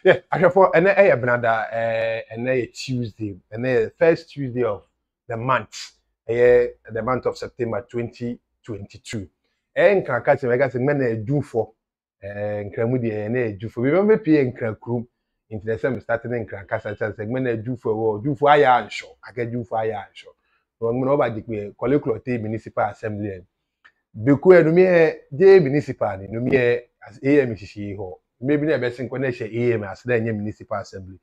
Yeah, for and and Tuesday, and first Tuesday of the month, the month of September 2022. And can catch me guys men do for Kramudi and do for remember P and Krakrum into the same starting in Krankasa men do for I sure. I can do for I sure. So I'm going to Korle Klottey Municipal Assembly. Beku enumi J municipal ni enumi as AM shishi ho maybe na be sin ko na she AM as na nye municipal assembly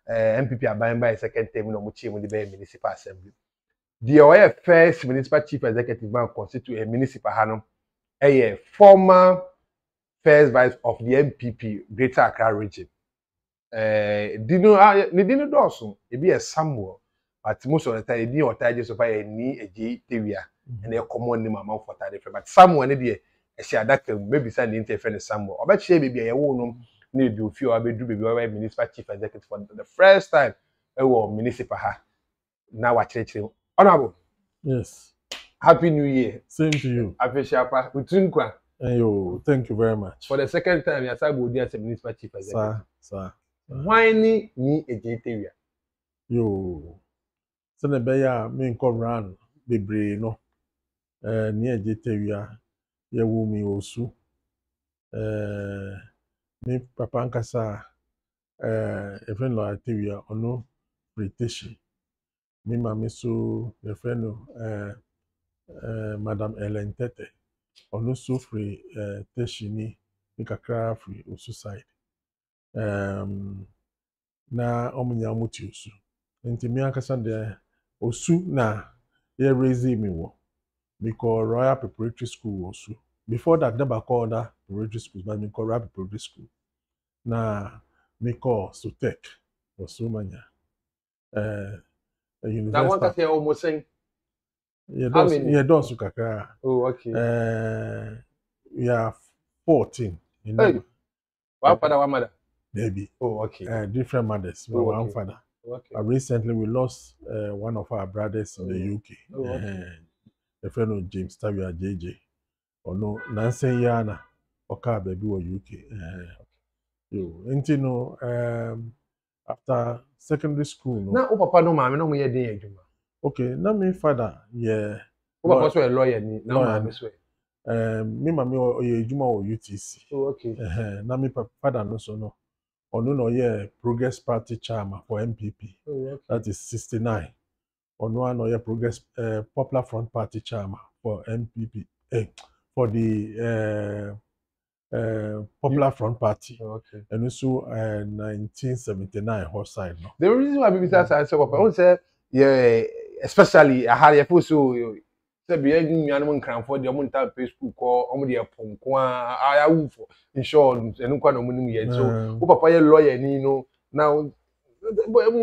MPP aban by second term no mo chi mo di be municipal assembly the oya first municipal chief executive man constitute a municipal hano former first vice of the MPP Greater Accra region dino doso e be a Samuel but most of the time di otaje so far Nii Adjei Tawiah and a common name among for that but someone there a share that maybe send interference somewhere or bet share baby a won't need do few I do baby municipal chief executive for the first time municipal now I change him honorable. Yes, Happy New Year. Same to you. Yo, thank you very much. For the second time, you are as a municipal chief executive. Sir. Why Nii Adjei Tawiah? Yo, so the beya me come run bebre no. Nii Adjei Tawiah ye wumi osu. Me papa nkasa friend lo Tawiah ono British. Me mama so the friend Madam Ellen Tete. Ono so free Teshini nikakra free osu side. Na omunya muti osu. Nti me akasa de osu na ye raise me wo. Because Royal Preparatory School osu. Before that never called that preparatory school, but me call Royal Preparatory School. Na me call Sutek osu manya. University. Now one can say almost saying yeah, those kakra. Oh, okay. We are 14 in number. One father, one mother. Baby. Oh, okay. Different mothers, but one father. Okay. Recently, we lost one of our brothers in the UK. Oh, okay. The friend of James Tawiah JJ. Or no, Nancy Yana, or car baby or UK. You know, after secondary school. No, now, Papa, no, mamma, no, me a okay, now my father, yeah. Papa was a lawyer, no, mamma, me mama or Juma or UTC. Oh, okay. Now my father no so no. Or no, yeah, Progress Party chairman for MPP. Oh, okay. That is 69. Or no, yeah, Progress Popular Front Party chairman for MPP. For the Popular Front Party. Oh, okay. And also 1979 horse side. No. The reason why people say Papa, say yeah, especially I had a puso. Be any animal can for the Monta Facebook or only a ponqua. I have for insurance and no money yet. So, Papa, a lawyer, you know, now,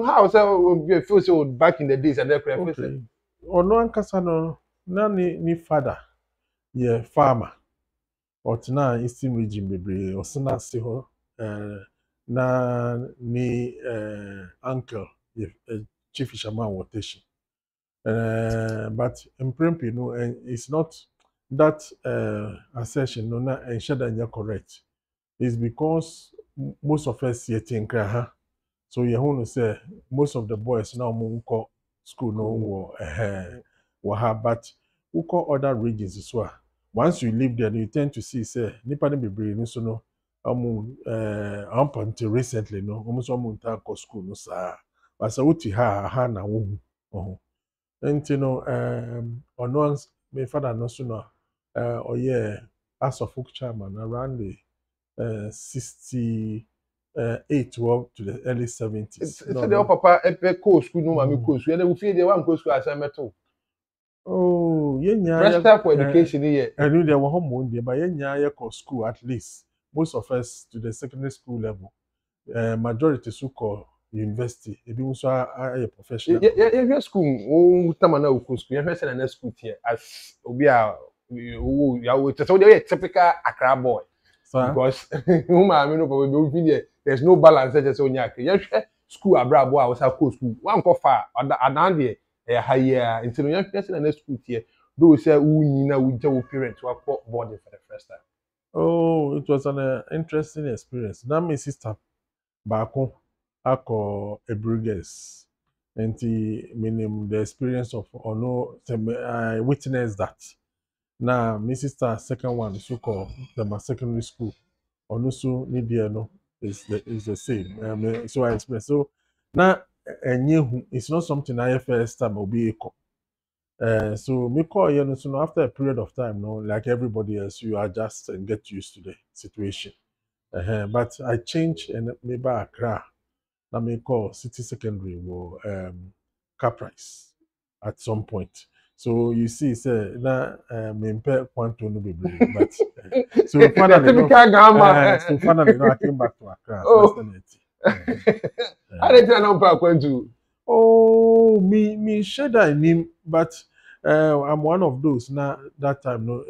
how so feel so back in the days and okay. Or no one casano, none father, yeah, farmer, or tonight Eastern region, baby, or Sana Siho, na ni uncle, chief fisherman rotation. But in principle, you know, it's not that assertion, no, not ensure that you're correct. It's because most of us here think, so you want to say most of the boys now go school no but who call other regions as well. Once you live there, you tend to see say nipa ne bebre so no up until recently no almost go school no sir. But so uti ha na wo and you know, on once my father no sooner, or yeah, as a folk chairman around the 68 to the early 70s. So the papa epe school no mami school. You know, we feel the one school as I met. Oh, yeah, Pressure for education here. I knew there were home one day, but yeah, school at least. Most of us to the secondary school level. Majority so called university. If you also are a professional. Yeah, school. Oh, tamana school. You have na school here as obia. You so they typical Accra boy. Because there's no balance. Just on your school abroad boy was a school. One go far. Adan there. Higher until you have na school here. Those say who nina with your parents who are boarding for the first time. Oh, it was an interesting experience. Now my sister baako akọ Ebriges. And the minimum the experience of or no I witnessed that. Now, my sister second one so called the secondary school. Or no so media no is the same. So I explain. So now and it's not something I first time will be equal. So me call you know, so now after a period of time, no, like everybody else, you adjust and get used to the situation. But I changed and maybe Accra. Now me call city secondary or Caprice at some point. So you see, say na me impe kwanto no be but so finally no, typical grandma. so finally no, I came back to Accra as Oh. Master How did you know back when to? Oh, me share that in him, but I'm one of those. Now that time, no,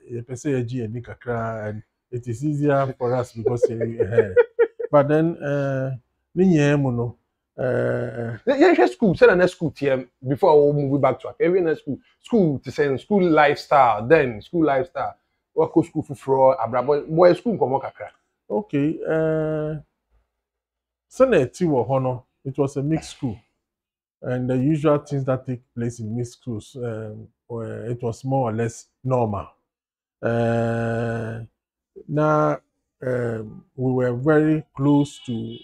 you can say and Kakra, and it is easier for us because, but then, no, Yeah, school. Send a school TM before we move back to every school. School to send school lifestyle. Then school lifestyle. What go school for abrabo boy school come kakra. okay, Senate Tiwo it was a mixed school. And the usual things that take place in mixed schools, it was more or less normal. Now, we were very close to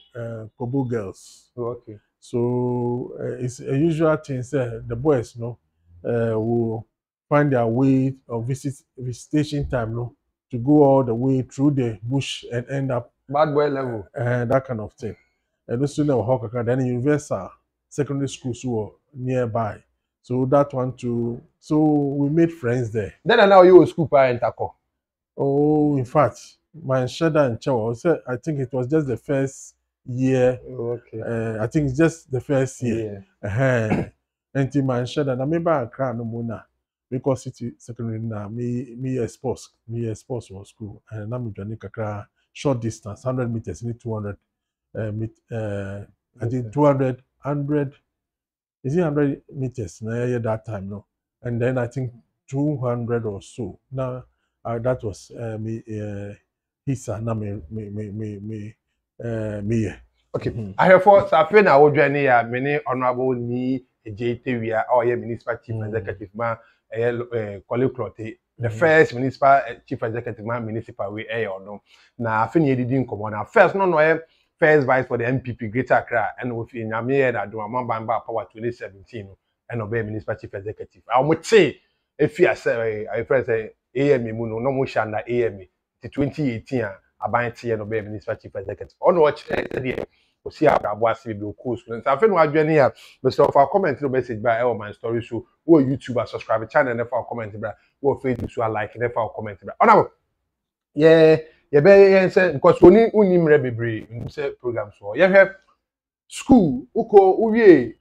Kobo girls. Oh, okay. So it's a usual thing. The boys, no, will find their way or visitation time, no, to go all the way through the bush and end up Bad boy level. that kind of thing. And those students were Hawkaka, then universal secondary schools were nearby. So that one too. So we made friends there. Then and now you school parent ako. Oh, in fact, my shadow and chow. I think it was just the first year. Oh, okay. I think it's just the first year. Yeah. And my shadow, I remember I cried no more because city secondary now. Me sports was school, and I'm joining Kakra short distance, 100 meters, need 200. I think 200, 100. Is it 100 meters? Now that time no, and then I think 200 or so. Now that was me. Hisa na me. Okay. I have for Safi na wo dwane ya many honorable Nii Adjei Tawiah or municipal chief executive man Korle Klottey. The first municipal chief executive man municipal we or no. Na afi ni edidi nkomo na first no first vice for the MPP Greater Accra and with Nyame na do amamba power 2017 and obey municipal chief executive. I mo say if you say I first say AME mu no mo shanda AME 2018 aban tie no be municipal chief executive. Ono watch there see abrabo ase be cool so I feel no adwene ya Mr. for comment no message by my story so wo YouTuber subscribe channel and for comment bra wo Facebook so like and for comment bra. Ona yeah be say because oni mre bebre say program so yeah school uko uwie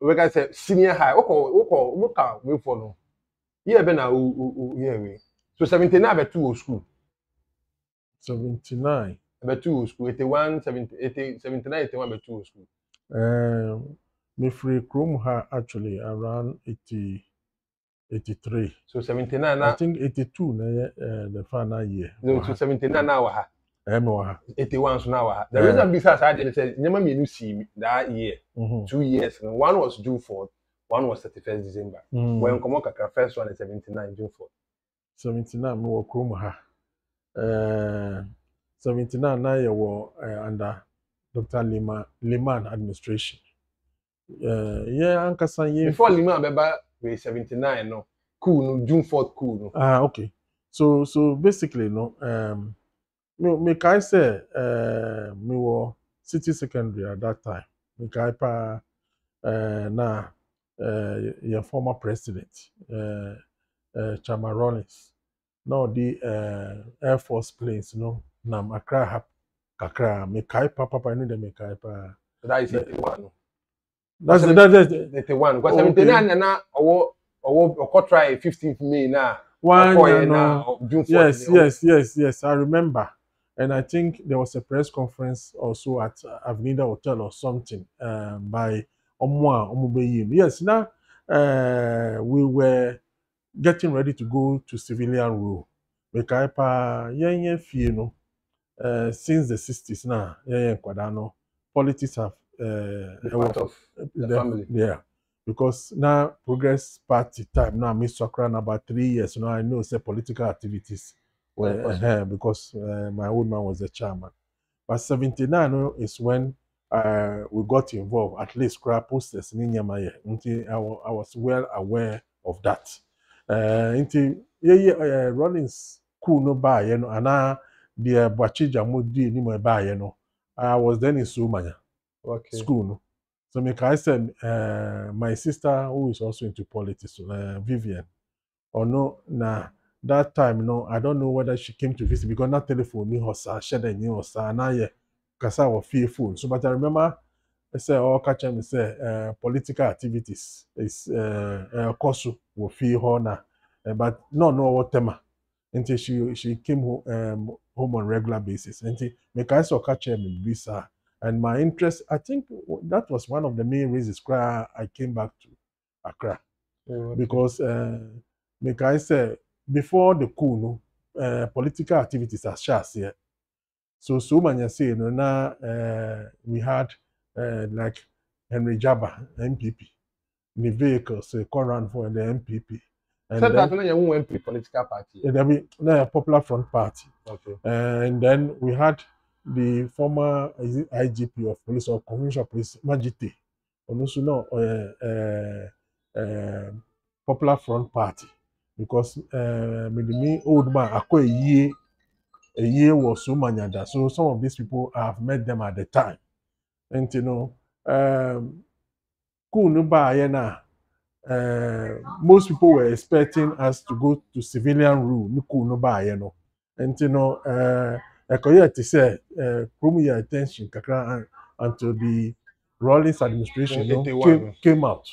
we can say senior high uko we for no yeah be na yeah we so 79 be two school 79. About two school, 81, 70, 80, 79, 81, about two school. Me free Chrome actually around 80, 83. So 79 I think 82 the final year. No, so 79 now. 81 so now. The reason besides I did say, never me see that year. 2 years. One was June 4th, one was 31st December. When Komokaka first one is 79 June 4th. 79 me Chrome 79 now you were under Dr. Liman administration. Yeah, before Liman Beba we 79 no. Cool no June 4th cool no. Okay. So basically no me kai say me were city secondary at that time. Me kai pa your former president Chama Rollins. Now the Air Force planes, nam Accra hap kakra me kai papa I need me kai pa. That is 81. That's 81. Because 79 na owo try 15th May na. June 4th. Yes. I remember. And I think there was a press conference also at Avenida Hotel or something by Omubeyi. Yes, now we were getting ready to go to civilian rule. Mekaipa yen fie no since the 60s now, yeah, Kwadano, politics have Part of the family. yeah. Because now Progress Party time now Miss Sokran about 3 years now I know say political activities were because my old man was the chairman. But 79 is when we got involved, at least crap posters in Yamaye. I was well aware of that. Rollins cool no buy, you know, and the Bachija Modi ni mo buy, you know. I was then in Sumaya school. No? So I said, my sister, who is also into politics, Vivian, or no, nah, that time, no, I don't know whether she came to visit because not telephone me her she the new or now yeah, because I was fearful. So, but I remember I said, oh, catch me say, political activities is course will feel her now, but no what tema until she came home on regular basis. Until me I saw catch me visa. And my interest, I think that was one of the main reasons why I came back to Accra. Because like I said, before the coup, no, political activities are scarce here. So many say, you know, now we had like Henry Jabba, MPP, the vehicles, run for the MPP. And then you MP political party. There be Popular Front Party. Okay. And then we had the former IGP of police or Commissioner of Police, Majite, and also no Popular Front Party, because me old man a year was so manyada. So some of these people I have met them at the time, and you know, most people were expecting us to go to civilian rule. And you know, to say, your attention, kakra, until the Rawlings administration came out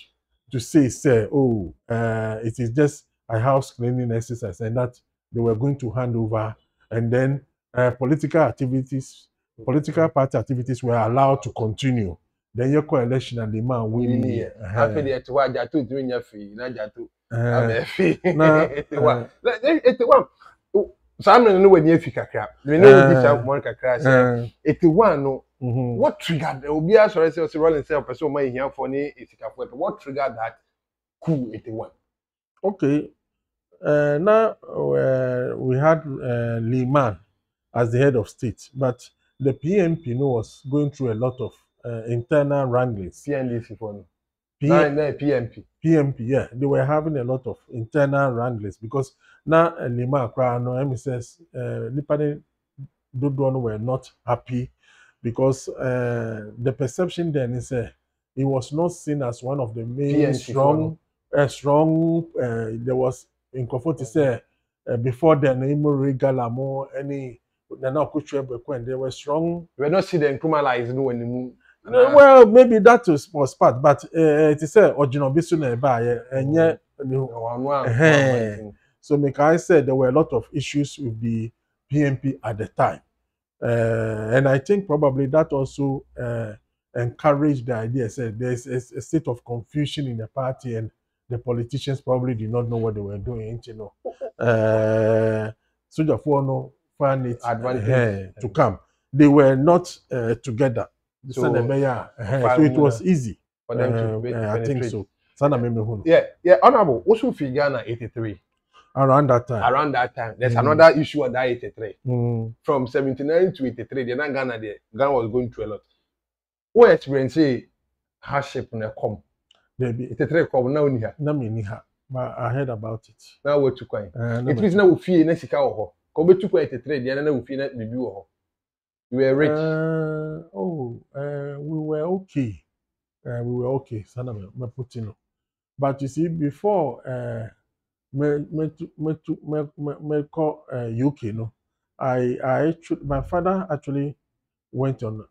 to say, oh, it is just a house cleaning exercise, and that they were going to hand over, and then political party activities were allowed to continue. Then your coalition and the man winning. After the Adjei Tawiah doing your fee, not Jatu. I'm fee. 81. So I'm not know when you kakra. We know this one kakra. 81 no. What triggered? Obia sorry say rolling say person man here for ni isikafu. What triggered that coup 81? Okay. Now we had Liman as the head of state, but the PMP was going through a lot of internal wranglings. PNDC for no. PMP. PMP, yeah, they were having a lot of internal wranglings because now Lima Accra no MSS Nipani Dodon were not happy because the perception then is he was not seen as one of the main strong. There was in Kofoti say before then Regala any they were strong. We were not see the Nkrumah no when well, maybe that was part, but it is a original business and yet so like I said, there were a lot of issues with the PMP at the time, and I think probably that also encouraged the idea. Said there's a state of confusion in the party, and the politicians probably did not know what they were doing. You know, so therefore, no find it to come. They were not together. So it was easy for them to I think so. Yeah, honorable. Also, for Ghana 83. Around that time, there's another issue on that 83. From 79 to 83, Ghana was going through a lot. What experience hardship in a com? 83 come now ni ha. But I heard about it. Now what to coin? It means now we feel next year or come to 83. The other we feel that review. You were rich. We were okay. But you see, before me call UK, no, my father actually went on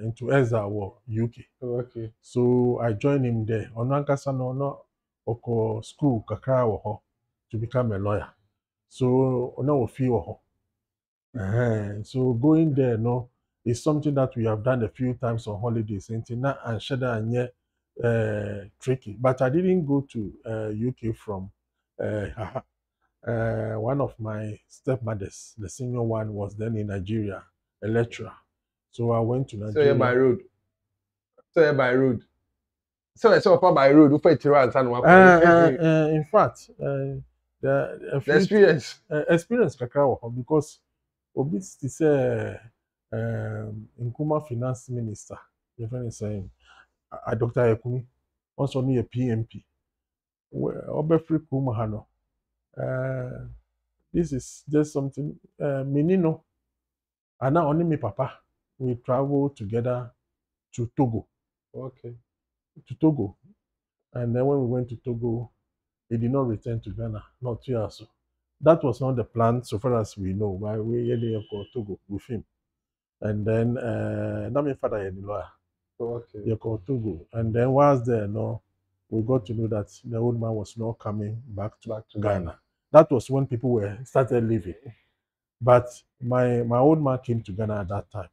into exile UK. Okay. So I joined him there. Onankasa no oko school kakra to become a lawyer. So now we feel so going there, no, is something that we have done a few times on holidays. And Shada and tricky. But I didn't go to UK from one of my stepmothers, the senior one, was then in Nigeria a lecturer. So I went to So Nigeria. you're by road. So you're by road. So it's all by road. You fight and In fact, a the few experience. experience kakra wɔ hɔ because obi ti sɛ Nkrumah finance minister, your friend is saying, Dr. Ekumi, also near PMP. Obefri Kumahano. This is just something. Menino, and now only me papa. We travel together to Togo. Okay. To Togo, and then when we went to Togo, he did not return to Ghana. Not 2 years. That was not the plan, so far as we know. Why we had go Togo with him, and then now my father had lawyer. Okay. He called Togo, and then whilst there, no, we got to know that the old man was not coming back to Ghana. That was when people were started leaving. But my old man came to Ghana at that time.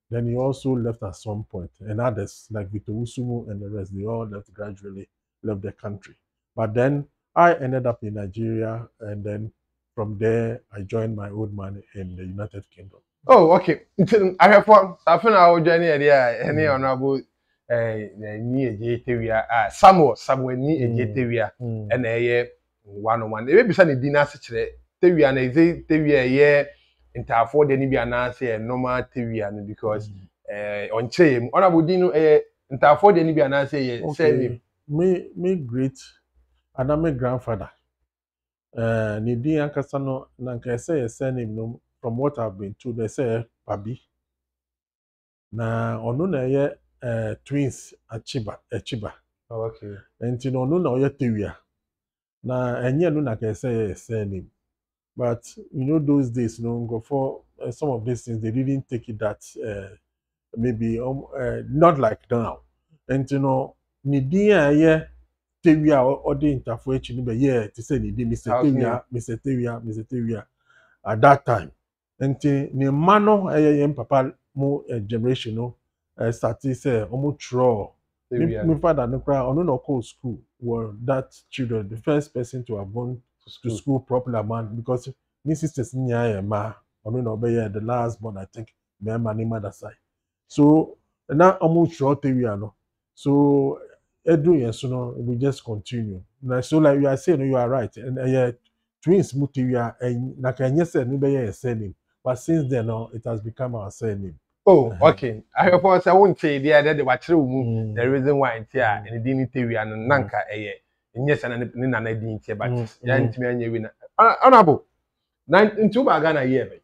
Then he also left at some point, and others like Victor Usumu and the rest, they all left gradually, left the country. But then I ended up in Nigeria, and then from there I joined my old man in the United Kingdom. Oh, okay. I have one. I think I will join here. Any honorable Nii Adjei Tawiah Samuel Nii Adjei Tawiah and a 101. Maybe beside the dinner secret Tawiah and Adjei Tawiah ye interfere the Nibia Nancy normal Tawiah because on chain honorable Dino interfere the Nibia Nancy say me great and I'm a grandfather. Nidi Ankasano Nanka say a surname no from what I've been told, they say Pabi. Na ono na ye twins Achiba. Oh, okay. And you know no ye Tawiah. Na enye no na ka say a surname. But you know those days, go for some of these things they didn't take it that maybe not like now. And you know, Nidi ye Tawiah or the interfere chini to say Nidi Mr. Tawiah at that time. And the mano papa mo generation no started say almost draw. My father no cry on no call school were that children the first person to have gone to school properly man because my sisters near ma on no be the last born I think my mother side. So now almost draw Tawiah no. So Edu yes no we just continue. Now so like you are saying you are right and twins Mutiwia and Nakanya said Nibaya is surname. But since then it has become our surname. Oh, okay. I hope I won't say the other the reason why it's here and it didn't tell you and Nanka and yes and Nina didn't say but Yanti and you honorable 92 Bagana year.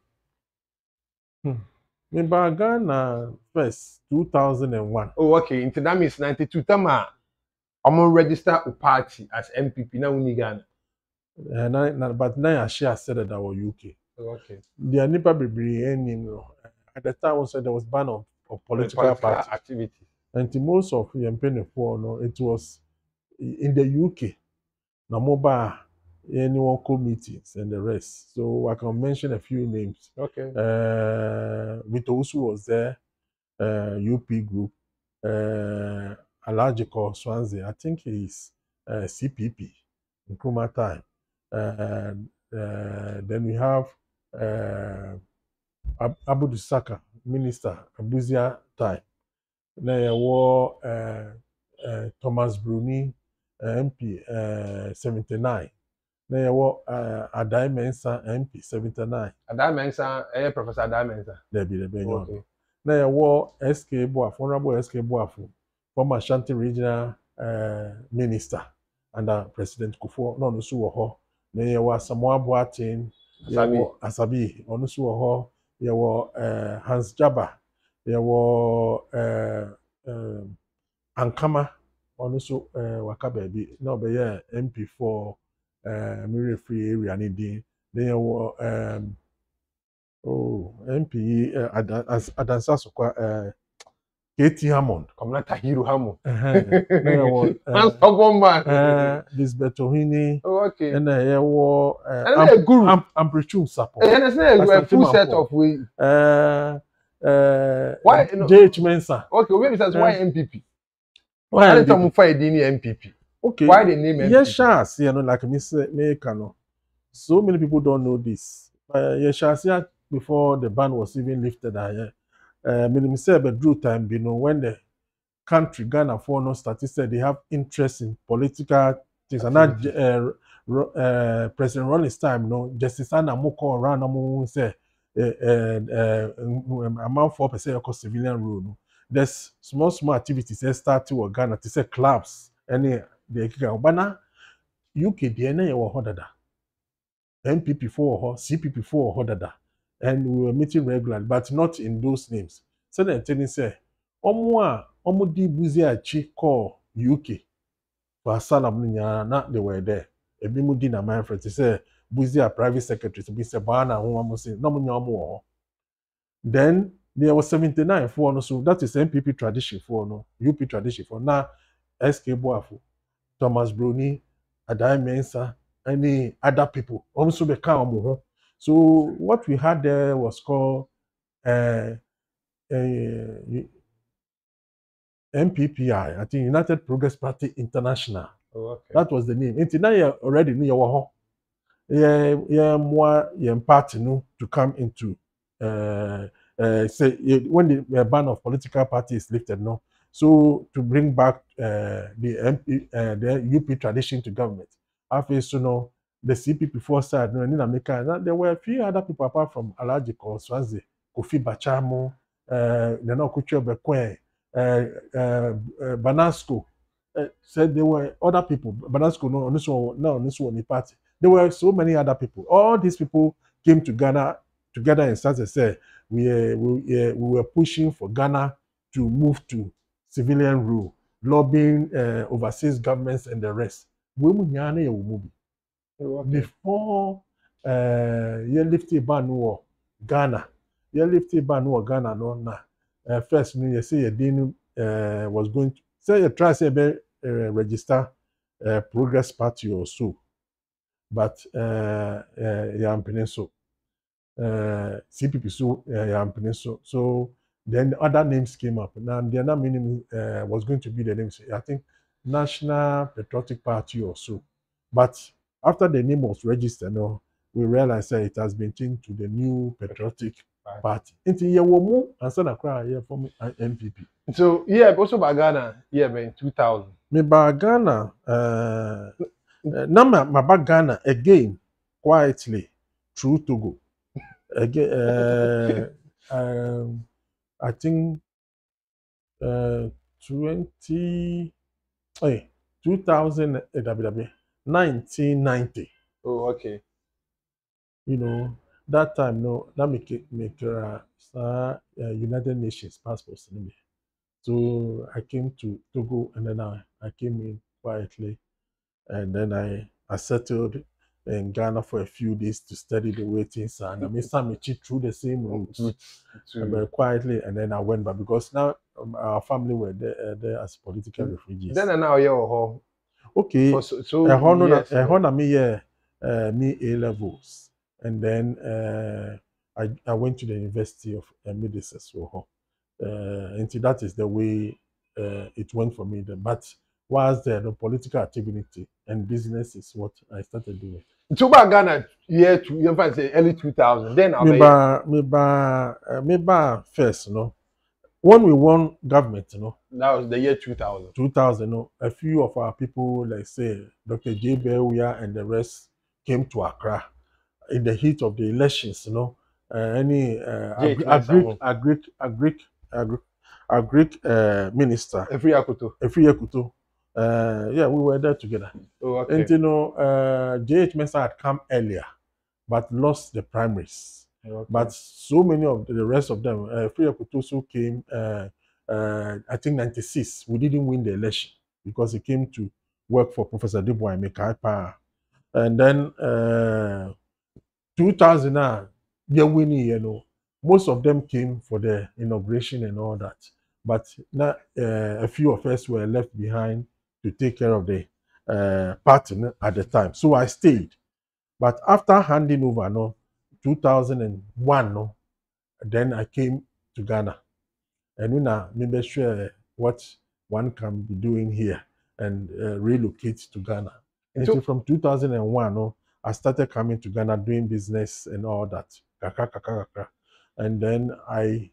In Bagana first 2001. Oh, okay. Into that means 92 Tama. I'm gonna register a party as MPP now in Ghana. But now I share said that I was UK. Okay. The Nipa Bibri at the time also there was ban of political party activity. And most of the MP4 it was in the UK. Now mobile anyone committees and the rest. So I can mention a few names. Okay. Vito Usu was there, UP group, Allergical Swansea, I think he's CPP in Nkrumah time. Then we have Abudu Saka, Minister, Abuzia time. Then war Thomas Bruni, MP 79. Then Adjei Mensa, MP 79. Adjei Mensa, Professor Adjei Mensa. There be okay. Then war SK Boafo, Honorable SK Boafo, former Ashanti Regional Minister under President Kufuor, no Suwo. Then there was Samoa Boateng, Asabi, on Suwo. There were Hans Jabba, there were Ankama, on also Wakababy, no, but yeah, MP for Miri Free Area, Nidi. There were MP Adansa Sokwa Katie Hammond. Commander Hero Hammond. There was Lisbeth Ohini. Oh, okay. And there was Amprichum Sapo. And it's a full set of we. Why JH Mensa. Okay, wait, that's why MPP. Why did some fight the MPP? Okay. Why the name MPP? Yes, like me say, so many people don't know this. Yes, before the ban was even lifted. Minimum say drew time, when the country Ghana for no started said they have interest in political things. And now President Ronald's time, Justice Anna Moko around say amount 4% of civilian rule. No. There's small activities that start to Ghana to say clubs any the Ghana UK DNA or Hodada. MPP for CPP for Hodada. And we were meeting regularly, but not in those names. So then telling say Omo di buzi achi call UK for asylum na they were there. Ebi mu di na my friend say buzi a private secretary to be say bana ho amo say no mo omo. Then there was 79 for no, so that is MPP tradition for no, UP tradition for now. SK Boafo, Thomas Bruni, Adai Mensa, any other people also become omo. So what we had there was called MPPI, I think United Progress Party International. Oh, okay. That was the name. Until now, you already knew your more party to come into say when the ban of political parties is lifted now. So to bring back the UP tradition to government. After so the CPP before side, in America, there were a few other people apart from Alaji Swazi, Kofi Bachamo, Nana Kucho Bekwe, Banasco. Said there were other people. Banasco, no, this one, the party. There were so many other people. All these people came to Ghana together and started to say we were pushing for Ghana to move to civilian rule, lobbying overseas governments and the rest. Before you lifted ban war Ghana, Ghana no na first you say you didn't was going to say you try say register Progress Party or so. But so CPP so so then other names came up. Now the other meaning was going to be the names. I think National Patriotic Party or so. But after the name was registered, we realized that it has been changed to the New Patriotic Party. Into year one and son cry here from NPP. So yeah, also by Ghana, yeah, man, 2000. Me by Ghana, now my back Ghana again quietly through Togo. Again, I think 1990. Oh, okay. That time that make United Nations passports. So I came to Togo and then I came in quietly, and then I settled in Ghana for a few days to study the way things are. And I made some through the same routes, very quietly, and then I went back because now our family were there as political refugees. Then now you're okay. So me A levels, and then I went to the University of Medicine. And that is the way it went for me. But whilst there, the political activity and business is what I started doing. So back Ghana, you say early 2000. Then me first, when we won government, that was the year 2000. 2000, a few of our people, like say Dr. Adjei Tawiah and the rest, came to Accra in the heat of the elections. Any agric minister. Every Yakuto. Yeah, we were there together. Oh, okay. And JH Mensah had come earlier, but lost the primaries. Okay. But so many of the rest of them, Yakuto also came. I think 96. We didn't win the election because he came to work for Professor Dubois Mekaipa. And then 2000, they're winning. Most of them came for the inauguration and all that. But now, a few of us were left behind to take care of the party at the time. So I stayed. But after handing over, 2001, then I came to Ghana. And when I maybe share what one can be doing here and relocate to Ghana. And so from 2001, I started coming to Ghana doing business and all that. kakra. And then I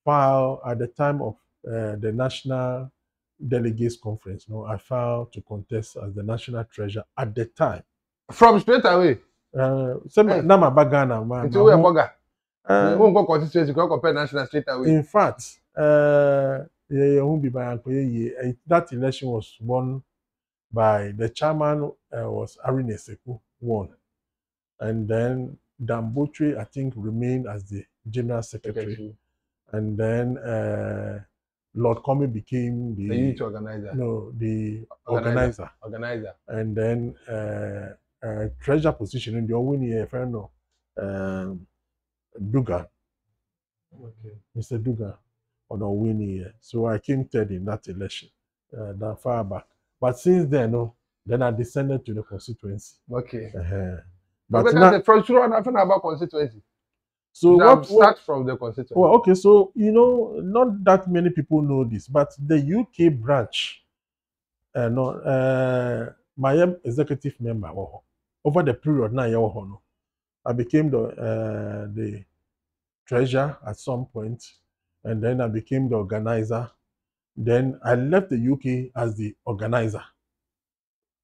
filed at the time of the National Delegates Conference. No, I filed to contest as the National Treasurer at the time. From straight away. So now my bagana, It's a way of bugger. We won't go constituency, we compare national straight away. In fact, that election was won by the chairman was Arin Eseku won, and then Dambotwe I think remained as the general secretary, and then Lord Comey became the youth organizer. No, the organizer. And then treasurer position in the Owini friend Dugan. Okay. Mr. Dugan on Owini. So I came third in that election, that far back. But since then, no, then I descended to the constituency. Okay. But now, from sure nothing about constituency. So what start from the constituency? Well, okay, so not that many people know this, but the UK branch, my executive member over the period now, I became the treasurer at some point, and then I became the organizer. Then I left the UK as the organizer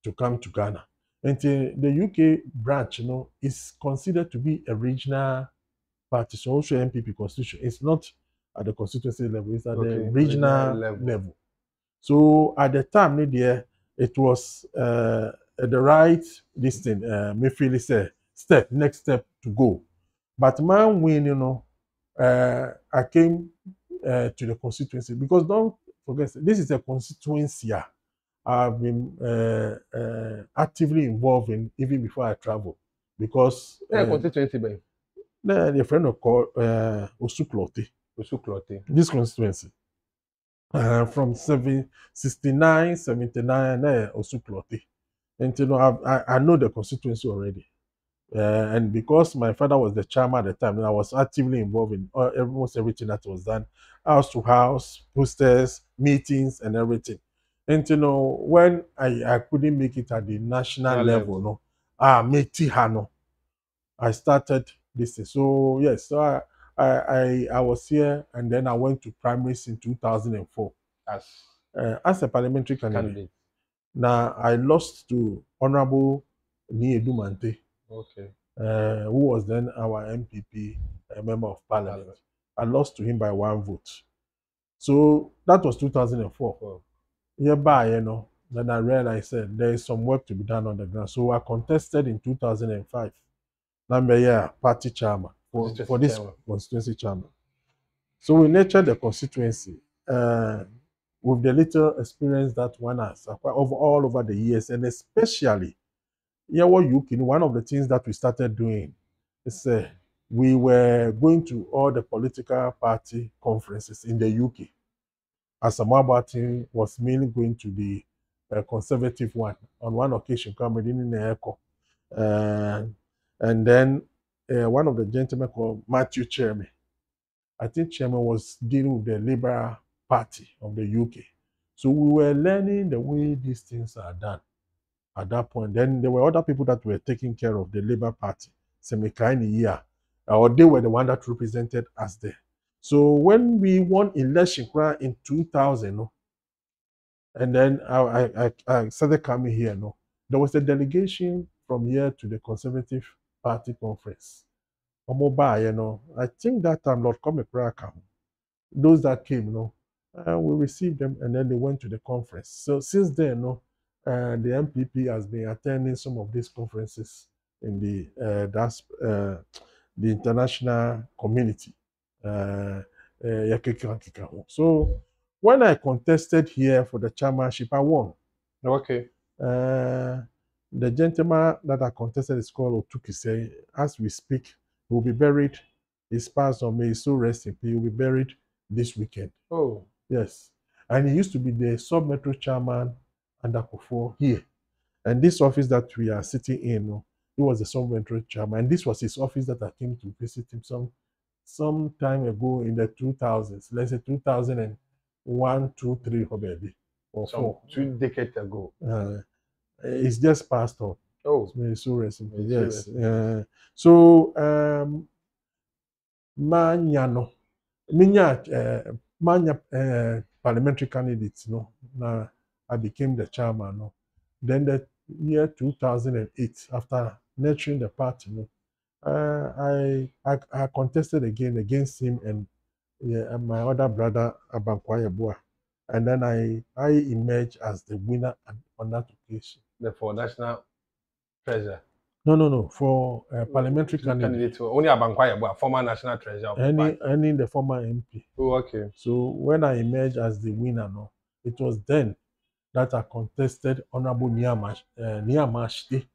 to come to Ghana. And the UK branch, is considered to be a regional party. So also MPP constitution. It's not at the constituency level, it's at the regional level. So at the time, it was the right next step to go. But man, when I came to the constituency, because don't forget, this is a constituency I've been actively involved in even before I travel. Because constituency, babe. The friend of called Korle Klottey. This constituency. From 69, 79, Korle. And I know the constituency already. And because my father was the chairman at the time, and I was actively involved in almost everything that was done, house to house, posters, meetings, and everything. And when I couldn't make it at the national level, I started this thing. So yes, so I was here, and then I went to primaries in 2004 as a parliamentary candidate. Now I lost to Honorable Nii Adjei Tawiah. Okay. Who was then our MPP, a member of parliament. I lost to him by 1 vote. So that was 2004. Hereby, then I realized that there is some work to be done on the ground. So I contested in 2005. Now party chairman for this constituency chairman. So we nurtured the constituency with the little experience that one has acquired all over the years, and especially one of the things that we started doing is we were going to all the political party conferences in the UK. As a Mabati was mainly going to the conservative one. On one occasion, coming in the echo. And then one of the gentlemen called Matthew Chairman, I think Chairman was dealing with the Labour Party of the UK. So we were learning the way these things are done at that point. Then there were other people that were taking care of the Labour Party, or they were the one that represented us there. So when we won election in 2000, and then I started coming here, there was a delegation from here to the Conservative Party conference. I think that time Lord Kwame Kraka, those that came, we received them, and then they went to the conference. So since then, the MPP has been attending some of these conferences in the international community. So when I contested here for the chairmanship, I won. Okay. The gentleman that I contested is called Otukise. As we speak, he will be buried. His passed on, may so rest in peace. He will be buried this weekend. Oh. Yes. And he used to be the sub-metro chairman under Kofo here. And this office that we are sitting in, he was the sub-metro chairman. And this was his office that I came to visit him some time ago in the 2000s. Let's say 2001, 2, 3, or 4. 2 decades ago. It's just passed on. Oh. May so rest in peace. Yes. So Manyano. Minya manya parliamentary candidates, no. Now I became the chairman, no. Then the year 2008, after nurturing the party, no, I contested again against him and my other brother Abankwaya, and then I emerged as the winner on that occasion. For national treasure. No, for parliamentary candidate. Only Abankwaya, former national treasurer. Any the former MP. Oh, okay. So when I emerged as the winner, no, it was then that I contested Honorable Nii Adjei,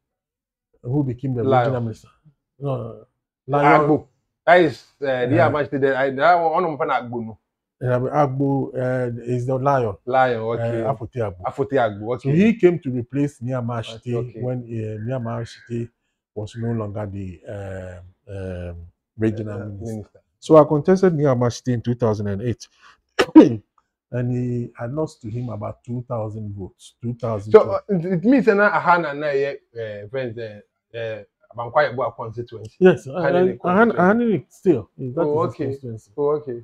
who became the regional minister. No, Lion. That is Nii Adjei. That one of them Agbo no. Agbo is the lion. Lion, okay. Afote Agbo, okay. So he came to replace Nii Adjei when Nii Adjei was no longer the regional minister. So I contested Nii Adjei in 2008. And I lost to him about 2,000 votes. 2,000. So it means that I had friends Abankwaya constituency. Yes, I had it still. Constituency. Oh, okay.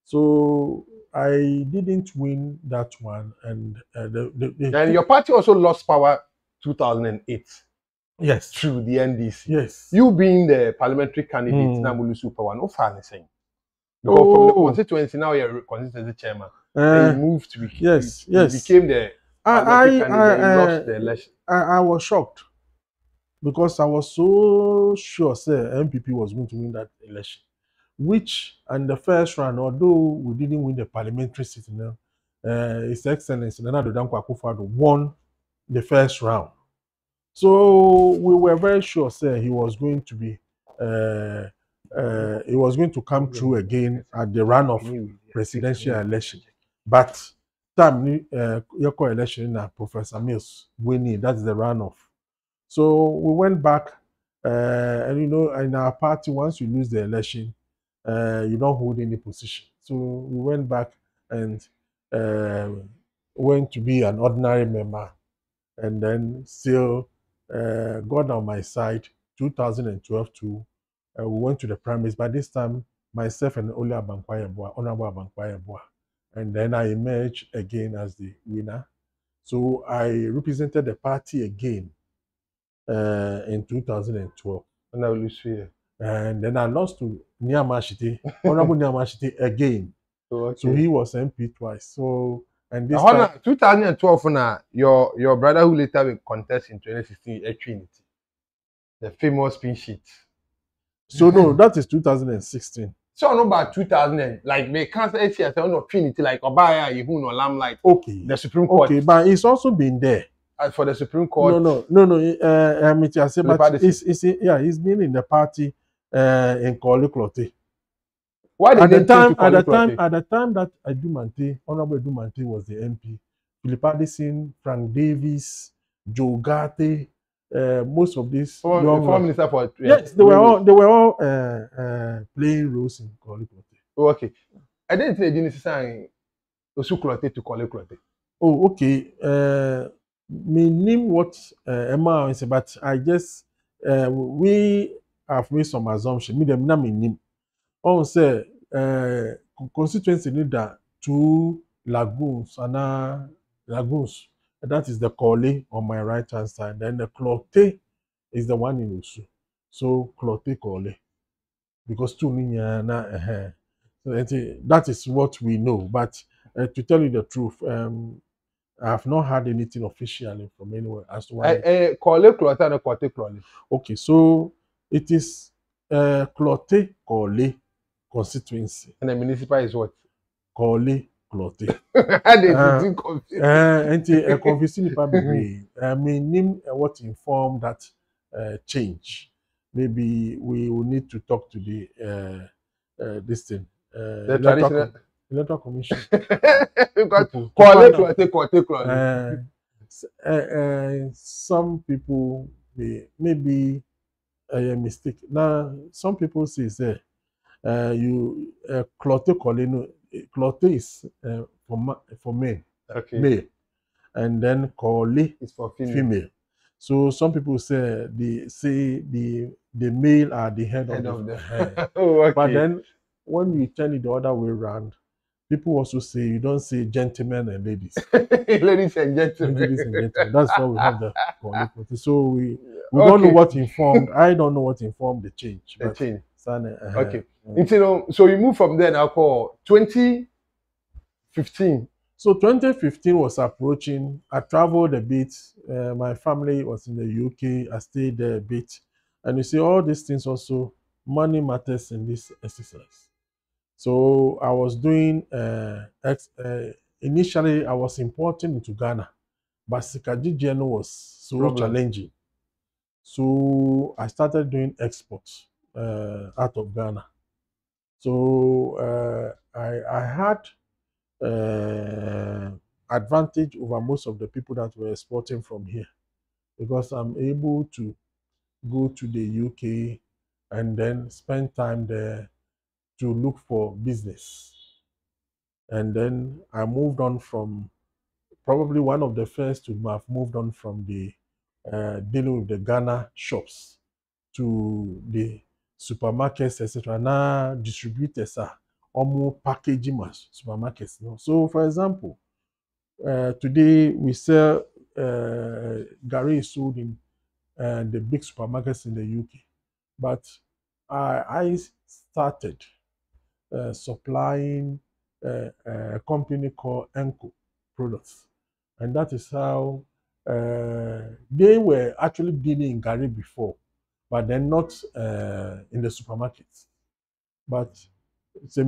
So I didn't win that one, and and your party also lost power 2008. Yes, through the NDC. Yes, you being the parliamentary candidate, Namulusu power, no far saying. Because from the constituency now you're constituency chairman. Then you moved to you became the parliamentary candidate. You lost the election. I was shocked because I was so sure, MPP was going to win that election. Which, and the first round, although we didn't win the parliamentary seat, His Excellency Nana Addo Dankwa Akufo-Addo won the first round. So we were very sure, he was going to be, he was going to come through again at the run of presidential election. But time Yoko election na Professor Mills winning, that's the runoff. So we went back, and in our party, once you lose the election, you don't hold any position. So we went back and went to be an ordinary member, and then still got on my side. 2012 too, we went to the primaries. By this time, myself and Ole Abankwaya, Honorable Abankwaya, and then I emerged again as the winner. So I represented the party again in 2012. And I lose here. And then I lost to Nii Adjei, Honorable Nii Adjei again. So he was MP twice. So and this time, 2012, your brother who later will contest in 2016, Trinity, the famous pin sheet. So no, that is 2016. So no about 2000, like they can't say Trinity, like Obaya, you know, Lamlight. Okay. The Supreme Court. Okay, but it's also been there. As for the Supreme Court. No. He's been in the party in Korle Klottey. Why did at the time that Honorable Adumante was the MP, Philip Addison, Frank Davis, Joe Garte, most of these former minister for yes, they were all playing roles in Korle Klottey. Oh, okay. I didn't say didn't say Osu Klottey to Korle Klottey. Oh, okay. Me name what Emma is, but I guess we have made some assumption. Me them na me name. On say constituency need that 2 lagoons and lagoons. That is the Korle on my right hand side. Then the Klottey is the one in Osu. So Klottey Korle, because 2 ninya na so that is what we know. But to tell you the truth, I have not had anything officially from anywhere as to why. Korle Klottey and Klottey Korle. Okay, so it is Klottey Korle constituency. And the municipal is what? Korle Klottey. And confusing I mean, what informed that change? Maybe we will need to talk to the this thing. The traditional Electoral Commission. Because Klottey. Some people maybe a mistake. Now some people say you Klottey Korle, no, Klottey is for men. Okay. Male, and then Korle is for female. So some people say the male are the head Head of of the the. hair. Oh, okay. But then when you turn it the other way around, people also say you don't say gentlemen and ladies. Ladies and gentlemen. Ladies and gentlemen. That's why we have the Korle Klottey. So we don't know Okay. what informed. I don't know what informed the change. The But change. Sane, Okay. So you move from there now call 2015. So 2015 was approaching. I traveled a bit. My family was in the UK. I stayed there a bit. And you see, all these things also, money matters in this exercise. So I was doing, initially, I was importing into Ghana, but Sikajijeno was so Problem. challenging. So I started doing exports out of Ghana. So I had advantage over most of the people that were exporting from here because I'm able to go to the UK and then spend time there to look for business. And then I moved on from probably one of the first to have moved on from the dealing with the Ghana shops to the supermarkets, etc. Now distributors are almost packaging as supermarkets. You know? So, for example, today we sell Gary is sold in the big supermarkets in the UK, but I started supplying a company called Enco Products, and that is how they were actually dealing in Gary before, but then not in the supermarkets. But it's a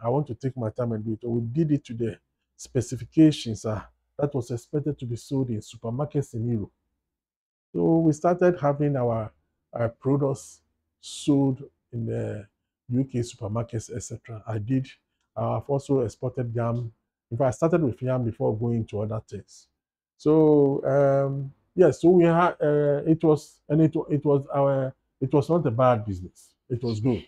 I want to take my time and do it. We did it to the specifications that was expected to be sold in supermarkets in Europe. So we started having our products sold in the UK supermarkets, etc. I've also exported yam. In fact, I started with yam before going to other things. So yes, so we had it was not a bad business. It was good.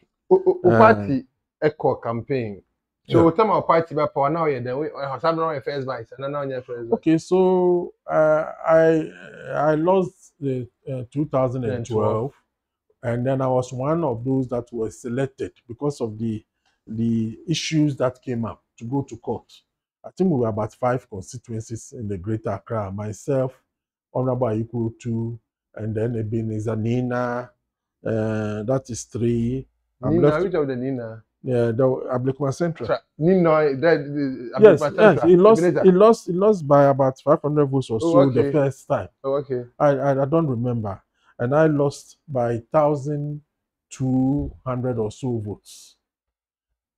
Party echo campaign. So Yeah. tell my party about power now. Yeah, then we have now first vice and now your first vice. Okay, so I lost the 2012, and then I was one of those that were selected because of the issues that came up to go to court. I think we were about 5 constituencies in the Greater Accra. Myself, Honorable Ayiko 2, and then Ebenezer Nina, that is 3. I'm Nina, left. which of the Nina? Yeah, the Ablekuma Central. Nina, Yes, he lost by about 500 votes or so okay. the first time. Oh, okay. I don't remember, and I lost by 1,200 or so votes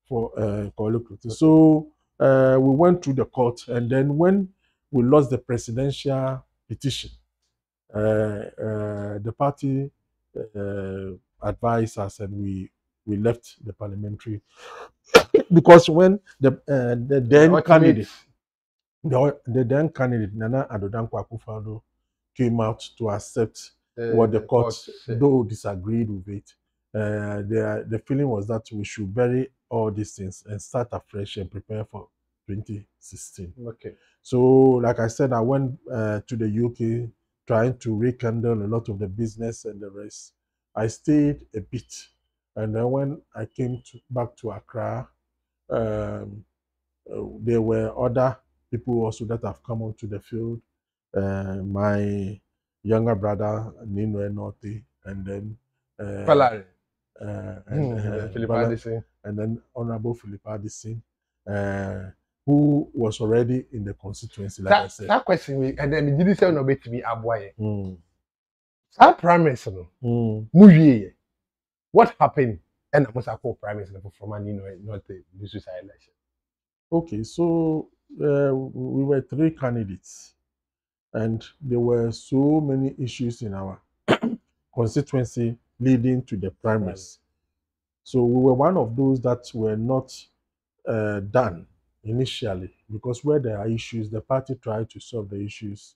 for Korle Klottey. So we went through the court, and then when we lost the presidential petition, the party advised us, and we left the parliamentary because when the then candidate, the then candidate Nana Addo Dankwa Akufo-Addo came out to accept what the court, though disagreed with it. The feeling was that we should bury all these things and start afresh and prepare for 2016. Okay. So, like I said, I went to the UK trying to rekindle a lot of the business and the rest. I stayed a bit, and then when I came back to Accra, there were other people also that have come onto the field. My younger brother Nii Adjei, and then and then Honorable Philip Addison, who was already in the constituency, like I said. That question, and then did you say no to me Abwaye? That premise, no. What happened? And I must have called premise from a not the suicide election. Okay, so we were 3 candidates, and there were so many issues in our constituency leading to the primaries. So we were one of those that were not done initially, because where there are issues, the party tried to solve the issues.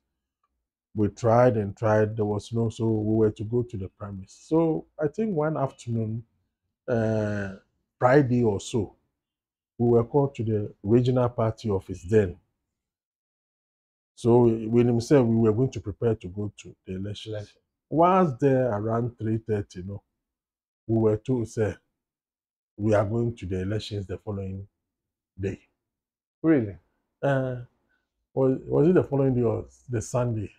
We tried and tried, there was no, so we were to go to the primaries. So I think one afternoon, Friday or so, we were called to the regional party office then. So when himself, we were going to prepare to go to the elections. Once there around 3:30, we were told, say, we are going to the elections the following day. Really? Was it the following day or the Sunday?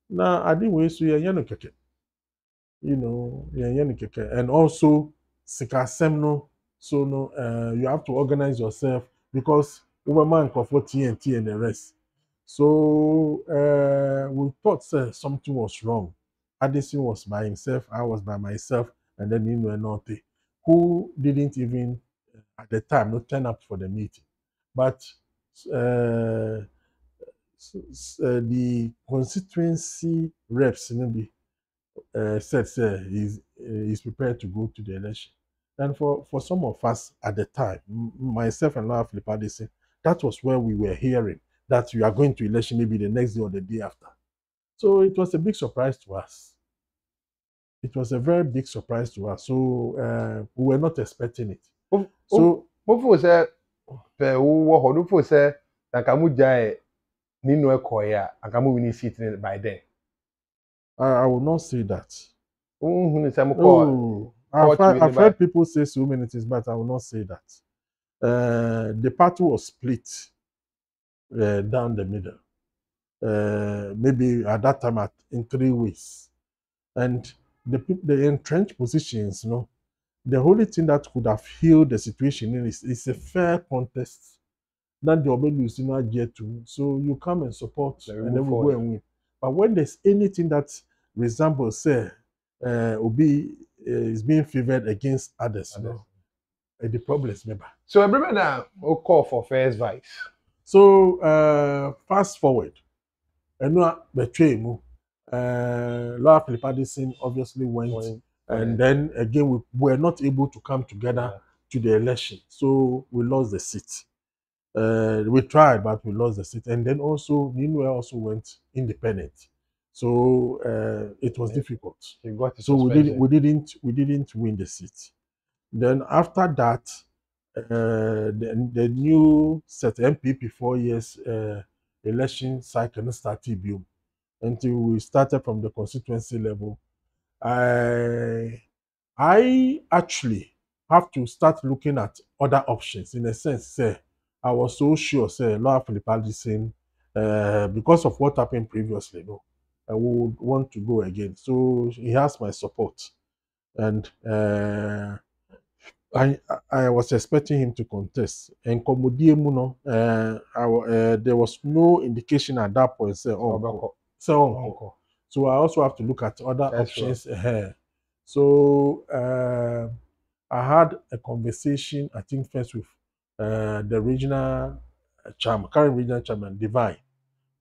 Now I didn't wait so keke. Keke. And also sikasem no, so no, you have to organize yourself because woman for TNT and the rest. So we thought something was wrong. Addison was by himself, I was by myself, and then Norte, who didn't even at the time not turn up for the meeting. But the constituency reps said he's prepared to go to the election. And for some of us at the time, myself and Laura Philip Addison, that was where we were hearing that we are going to election maybe the next day or the day after. So it was a big surprise to us. It was a very big surprise to us. So we were not expecting it. So Mofo say pe wo ho do say nakamu jai ninu ekoya akamu win seat by then. I will not say that. Oh, I've heard people say so many things, but I will not say that. The party was split down the middle. Maybe at that time in 3 ways. And the entrenched positions, the only thing that could have healed the situation is a fair contest. That the Obelu is not yet to. So you come and support, and then we go and win. But when there's anything that resembles, say, Obi is being favored against others, the problem is member. So everybody now will call for first vice. So fast forward, and now betray mu. Laura Philip Addison obviously went, and then again we were not able to come together to the election, so we lost the seat. We tried, but we lost the seat, and then also Nii also went independent, so it was difficult. So we didn't win the seat. Then after that, the new set MPP 4 years election cycle started until we started from the constituency level. I actually have to start looking at other options in a sense. Say, I was so sure, say, Laura Philip Addison, because of what happened previously, I would want to go again. So he has my support, and I was expecting him to contest. And there was no indication at that point. Say, so I also have to look at other options. So I had a conversation, I think first with the regional chairman, current regional chairman, Divine,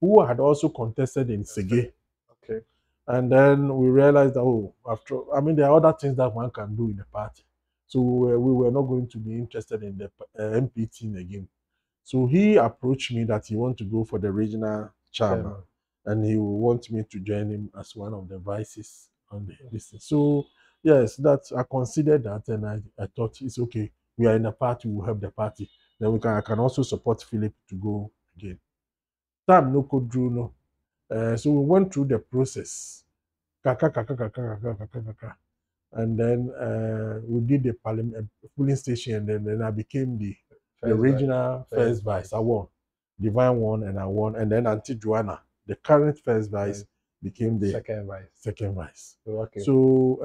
who had also contested in Sege. Okay. And then we realized that, there are other things that one can do in the party. So we were not going to be interested in the MP team again. So he approached me that he wanted to go for the regional chairman, and he want me to join him as one of the vices on the list. So yes, I considered that, and I thought it's okay. We are in a party, we'll help the party. Then I can also support Philip to go again. Time no could drew no. So we went through the process. And then we did the polling station, and then I became the regional first vice. I won. Divine won, and I won. And then Auntie Joanna, the current first vice, became the second vice. Okay. So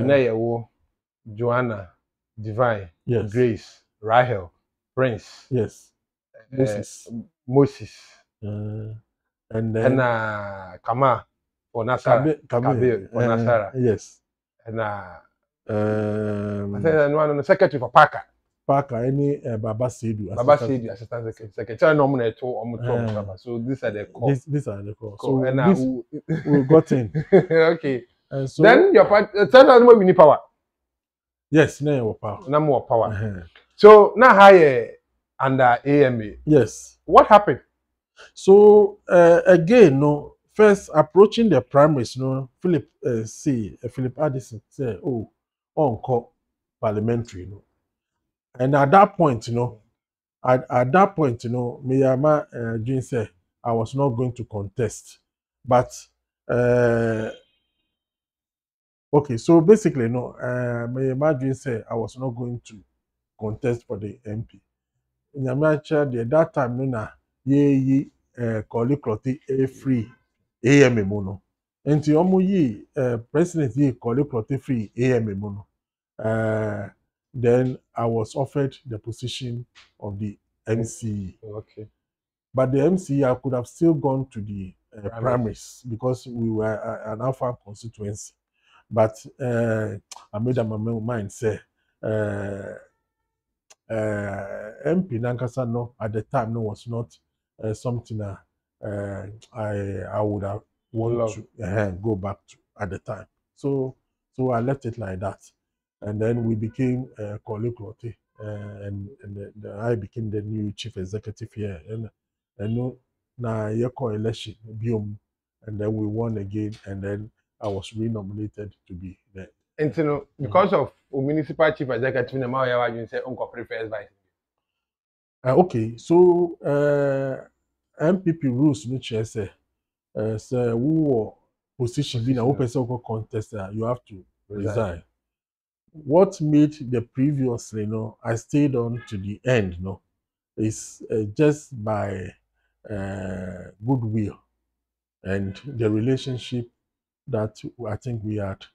now you Joanna, Divine, yes. Grace, Rahel, Prince, yes, Moses, and then Kama for Nasara, Kabir for Nasara, yes, and I think one secretary for Parker. Any Baba Sedu. Assistant secretary. So these are the calls. These are the calls. So we got in. Okay. And so then your part. Tell us more. We need power. Yes, now more power. Now more power. So now higher under AMA. Yes. What happened? So again, first approaching the primaries, Philip Addison said, call parliamentary, And at that point, me Miyama June said, I was not going to contest. But okay, so basically, no, my imagine say I was not going to contest for the MP. Nyamacha, that time, no, na ye Korle Klottey free AMA mono. And the omo ye president ye Korle Klottey free AMA mono. Then I was offered the position of the MCE. Okay. But the MCE, I could have still gone to the primaries because we were an Alpha constituency. But I made up my mind, say, MP Nankasa no at the time no was not something I would have want to go back to at the time. So I left it like that, and then we became Korle Klottey, and I became the new chief executive here, and no na yeko election biom, and then we won again, and then I was re-nominated to be there. And you know, because of municipal chief executive, na ma yawa you say unko first vice. Okay, so MPP rules no chair say who position be na who person go contest you have to resign. What made the previously, I stayed on to the end, is just by goodwill and the relationship that I think we had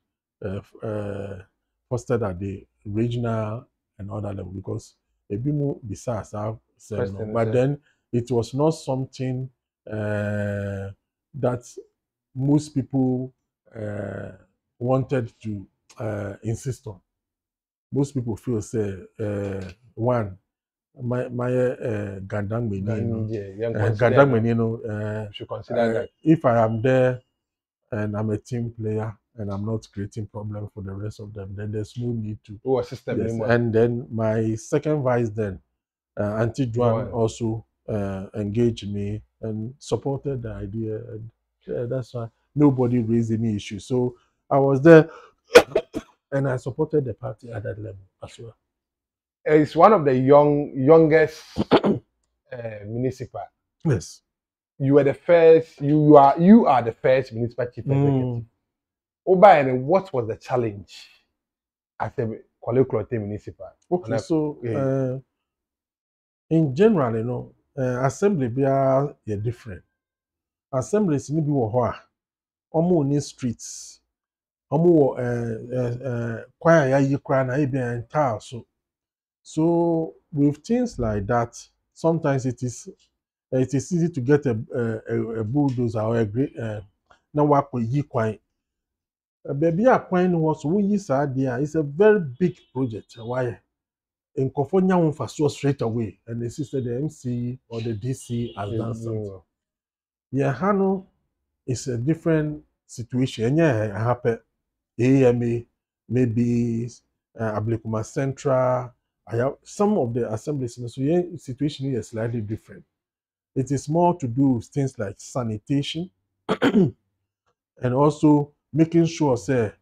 fostered at the regional and other level, because Ebimu besides have said no, but then it was not something that most people wanted to insist on. Most people feel say one my Gandang Meni, should consider that if I am there and I'm a team player and I'm not creating problem for the rest of them, then there's no need to. System anymore. And then my second vice then, Auntie Juan also engaged me and supported the idea, and that's why nobody raised any issue. So I was there and I supported the party at that level as well. It's one of the youngest municipal. Yes. You were the first. You are the first municipal chief executive. And what was the challenge as a Korle Klottey municipal? Okay, so in general, assembly be different. Assemblies ni bi wo ho a omo ni streets. Omo wo kwan ya yi kwan na e be entire so with things like that, sometimes it is easy to get a bulldozer or a great na wa yi kwan. Baby a kwan no was wo yi sa dia, it's a very big project. Why? In Kofonya won straight away, and they said the MC or the DC has done something. Yeah, Hano is a different situation. Yeah, happen. AMA, maybe Ablikuma Central. I have some of the assemblies. So yeah, situation is slightly different. It is more to do with things like sanitation and also making sure, say,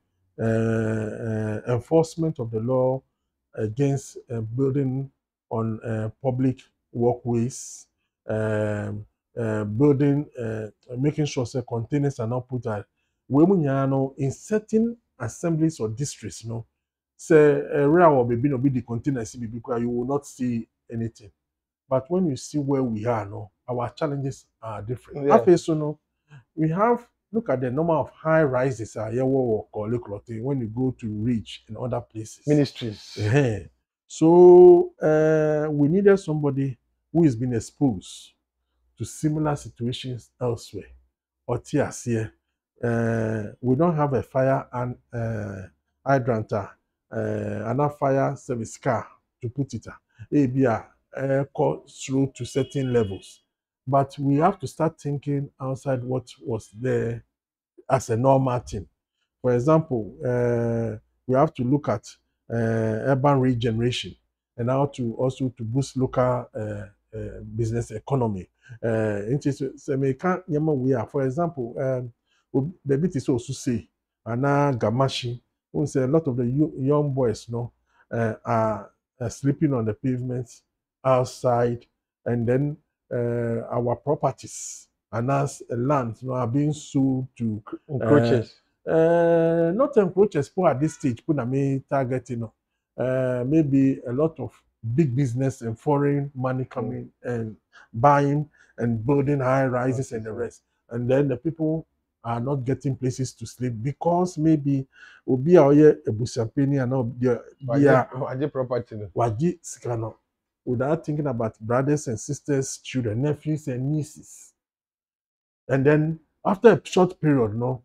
enforcement of the law against building on public walkways, building, making sure say containers are not put out. In certain assemblies or districts, say where our baby no be the containers because you will not see anything. But when you see where we are now, our challenges are different. Yeah. We have, look at the number of high rises or Korle Klottey when you go to Reach in other places. Ministries. So we needed somebody who has been exposed to similar situations elsewhere. Or here, we don't have a fire and hydrant, and fire service car to put it. Through to certain levels. But we have to start thinking outside what was there as a normal thing. For example, we have to look at urban regeneration and how to also to boost local business economy. For example, the bit is also say, Ana Gamashi, who say a lot of the young boys are sleeping on the pavements outside, and then our properties and as lands are being sold to Encroaches. not encroachers at this stage, put me targeting maybe a lot of big business and foreign money coming and buying and building high rises and the rest. And then the people are not getting places to sleep because maybe obi a ebusampeni and all Adjei property. waji sikano without thinking about brothers and sisters, children, nephews and nieces. And then after a short period, no,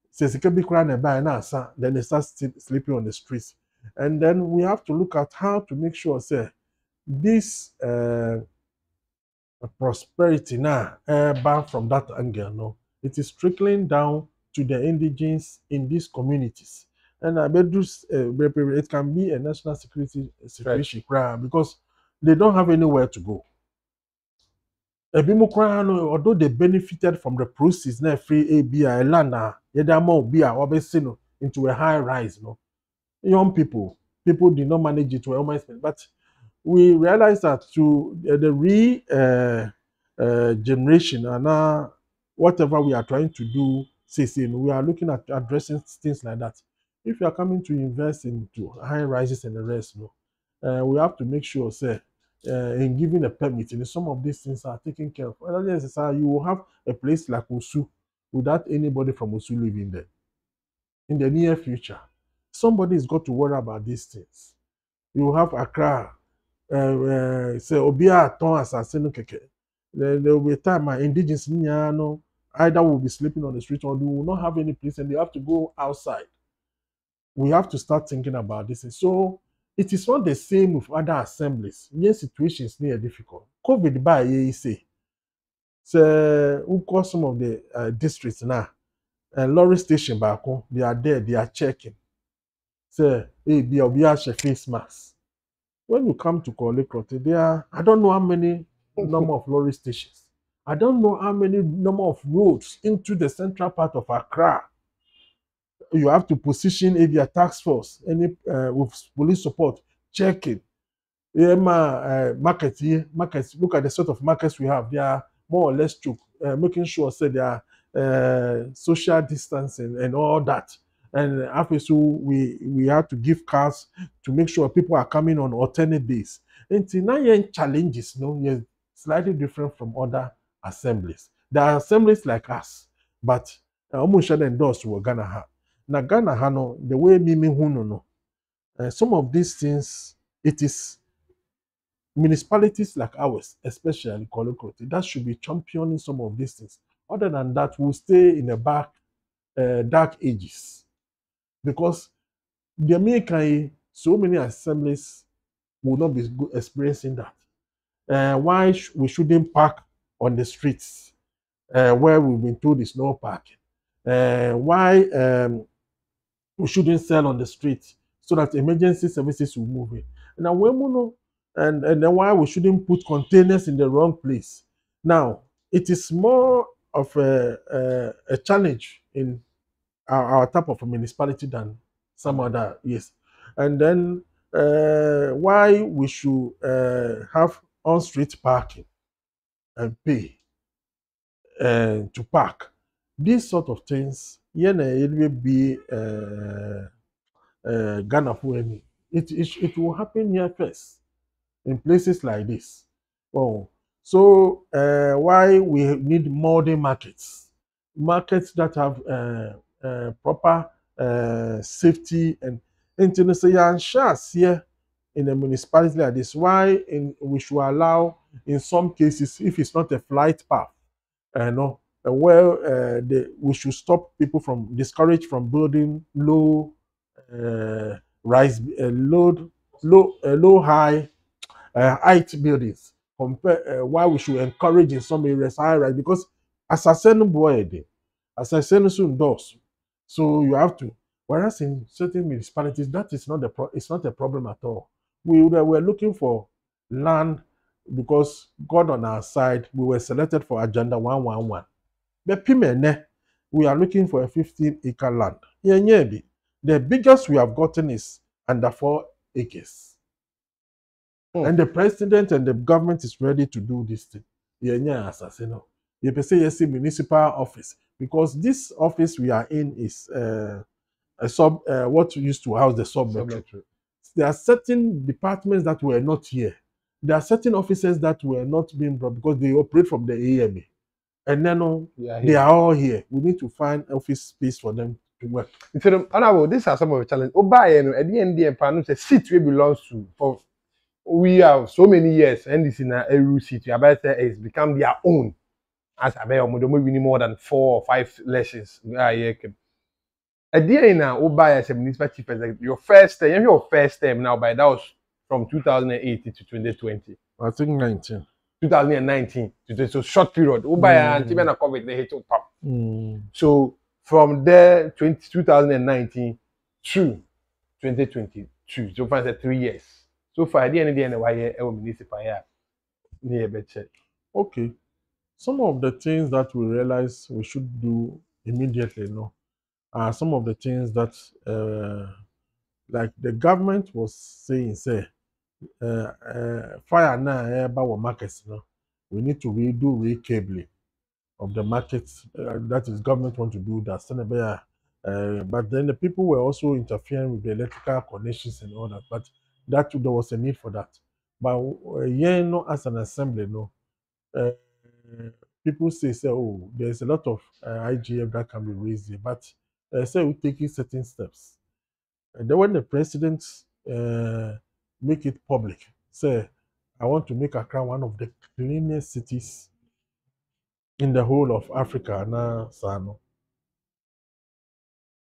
says it can be crying then they start sleeping on the streets. And then we have to look at how to make sure, say, this prosperity now, back from that angle, no, it is trickling down to the indigenes in these communities. And I bet it can be a national security situation because they don't have anywhere to go. Although they benefited from the proceeds na free ABI land into a high rise, no. Young people did not manage it well, but we realized that to the generation and whatever we are trying to do, we are looking at addressing things like that. If you are coming to invest into high rises and the rest, no, we have to make sure, say, in giving a permit, and some of these things are taken care of. You will have a place like Osu without anybody from Osu living there. In the near future, somebody has got to worry about these things. You will have Accra, say Obia Ton Assassin Keke. There will be a time my indigenous either will be sleeping on the street or they will not have any place and they have to go outside. We have to start thinking about this. So it is not the same with other assemblies. Yes, situations near difficult. COVID by say, so who call some of the districts now, and lorry station back home, they are there, they are checking. Say, hey, be a face mask. When you come to Korle Klottey, there are, I don't know how many number of lorry stations. I don't know how many number of roads into the central part of Accra. You have to position a task force, any with police support, checking. Markets, look at the sort of markets we have. They are more or less true, making sure say they are social distancing and all that. And after so we have to give cars to make sure people are coming on alternate days. Until now, challenges, no, slightly different from other assemblies. There are assemblies like us, but almost endorse we're gonna have. Now Ghana, no, the way Mimi Huno, no, some of these things, it is municipalities like ours, especially Korle Klottey, that should be championing some of these things. Other than that, we'll stay in the dark ages. Because the American, so many assemblies will not be experiencing that. Why we shouldn't park on the streets where we've been told is no parking? Why we shouldn't sell on the street so that emergency services will move in? Now, when we know, and then why we shouldn't put containers in the wrong place? Now, it is more of a challenge in our type of a municipality than some other, yes. And then why we should have on-street parking and pay to park. These sort of things, it will be Ghana for any. It will happen here first in places like this. Oh, so why we need modern markets that have proper safety and shares here in a municipality like this. Why we should allow, in some cases, if it's not a flight path, we should stop people from discourage from building low high height buildings. Why we should encourage in some areas high rise, because assassin boy assassin soon does. So you have to. Whereas in certain municipalities, that is not it's not a problem at all. We were looking for land because God on our side, we were selected for Agenda 111. But Pimene, we are looking for a 15-acre land. The biggest we have gotten is under 4 acres. And the president and the government is ready to do this thing. Assassin. You per se yes municipal office because this office we are in is a sub what used to house the sub metro. Metro. There are certain departments that were not here. There are certain offices that were not being brought because they operate from the AMA. And then they are all here. We need to find office space for them to work. So, honorable, these are some of the challenges. Oba, at the end, the seat we belongs to for we have so many years, and this in a seat. You about it's become their own. As I bet we need more than 4 or 5 elections. At the end now, Oba as a municipal chief executive, your first term now, by that was from 2018 to 2020. I think 19. 2019 to so short period. Oba and even a COVID they hit up. Mm. So from there 2019 to 2022, so far 3 years. So far at the end of the day, why municipal here near better. Okay. Some of the things that we realize we should do immediately, no, are some of the things that, like the government was saying, say, fire now about our markets, no, we need to redo recabling of the markets. That is, government want to do that. But then the people were also interfering with the electrical connections and all that. But there was a need for that. But yeah, no, as an assembly, no. Uh, People say, oh, there's a lot of IGF that can be raised here, but say we're taking certain steps. And then when the president make it public, say, I want to make Accra one of the cleanest cities in the whole of Africa. Now, Sano,